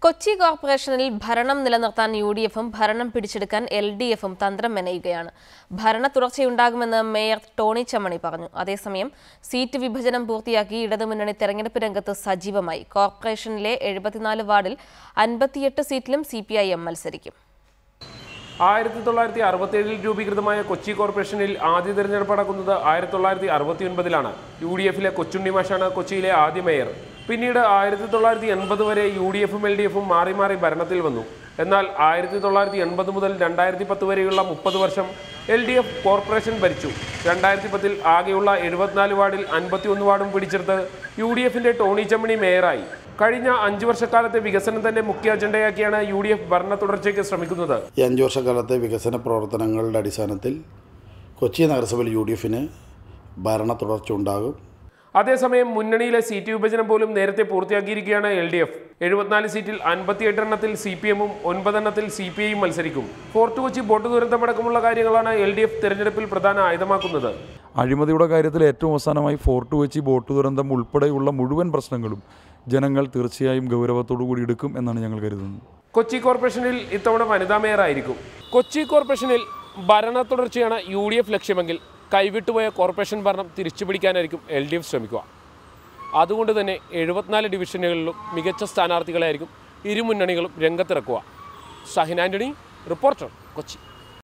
കൊച്ചി കോർപ്പറേഷനിൽ ഭരണം നിലനിർത്താൻ യുഡിഎഫും ഭരണം പിടിച്ചെടുക്കാൻ എൽഡിഎഫും തന്ത്രം മെനയുകയാണ്. ഭരണ തുടർച്ചയുണ്ടാകുമെന്ന് മേയർ ടോണി ചമ്മണി പറഞ്ഞു. അതേസമയം സീറ്റ് വിഭജനം പൂർത്തിയാക്കി ഇടതുമുന്നണി തെരഞ്ഞെടുപ്പ് രംഗത്ത് സജീവമായി. കോർപ്പറേഷനിലെ 74 വാർഡിൽ 58 സീറ്റിലും സിപിഐഎം മത്സരിക്കും. 1967 രൂപീകൃതമായ കൊച്ചി കോർപ്പറേഷനിൽ ആദ്യ തെരഞ്ഞെടുപ്പ് നടക്കുന്നത് 1969-ലാണ്. UDFിലെ കൊച്ചുണ്ണി മാഷാണ് കൊച്ചിയിലെ ആദ്യ മേയർ. പിന്നീട് 1980 വരെ UDFും LDFും മാറി മാറി ഭരണത്തിൽ വന്നു. എന്നാൽ 1980 മുതൽ 2010 വരെയുള്ള 30 വർഷം LDF കോർപ്പറേഷൻ ഭരിച്ചു. 2010 ആകെയുള്ള 74 വാർഡിൽ 51 വാർഡും പിടിച്ചെടുത്ത് UDFിന്റെ ടോണി ചമ്മണി മേയറായി. കഴിഞ്ഞ 5 വർഷക്കാലത്തെ വികസനം തന്നെ മുഖ്യ അജണ്ടയാക്കിയാണ് UDF ഭരണ തുടർച്ചയ്ക്ക് ശ്രമിക്കുന്നത്. ഈ 5 വർഷക്കാലത്തെ വികസന പ്രവർത്തനങ്ങളുടെ അടിസ്ഥാനത്തിൽ കൊച്ചി നഗരസഭയിൽ UDFിന് ഭരണ തുടർച്ച ഉണ്ടാകും. അതേസമയം മുന്നണിയിലെ സീറ്റ് വിഭജനം പോലും നേരത്തെ പൂർത്തിയാക്കിയിരിക്കുകയാണ് LDF. 74 സീറ്റിൽ 58 എണ്ണത്തിൽ CPMും 9 എണ്ണത്തിൽ CPIയും മത്സരിക്കും. ഫോർട്ട് കൊച്ചി ബോട്ട് ദുരന്തമടക്കമുള്ള കാര്യങ്ങളാണ് LDF തെരഞ്ഞെടുപ്പിൽ പ്രധാന ആയുധമാക്കുന്നത്. അഴിമതിയുടെ കാര്യത്തിൽ ഏറ്റവും അവസാനമായി ഫോർട്ട് കൊച്ചി ബോട്ട് ദുരന്തം ഉൾപ്പെടെയുള്ള മുഴുവൻ പ്രശ്നങ്ങളും ജനങ്ങൾ തീർച്ചയായും ഗൗരവത്തോടു കൂടി എടുക്കും എന്നാണ് ഞങ്ങൾ കരുതുന്നത്. കൊച്ചി കോർപ്പറേഷനിൽ ഇത്തവണ വനിതാ മേയറായിരിക്കും. കൊച്ചി കോർപ്പറേഷനിൽ ഭരണ തുടർച്ചയാണ് UDF ലക്ഷ്യമെങ്കിൽ കൈവിട്ടുപോയ കോർപ്പറേഷൻ ഭരണം തിരിച്ചുപിടിക്കാനായിരിക്കും LDF ശ്രമിക്കുക. അതുകൊണ്ട് തന്നെ 74 ഡിവിഷനുകളിലും മികച്ച സ്ഥാനാർത്ഥികളായിരിക്കും ഇരുമുന്നണികളും രംഗത്തിറക്കുക. ഷഹിൻ ആന്റണി, റിപ്പോർട്ടർ, കൊച്ചി.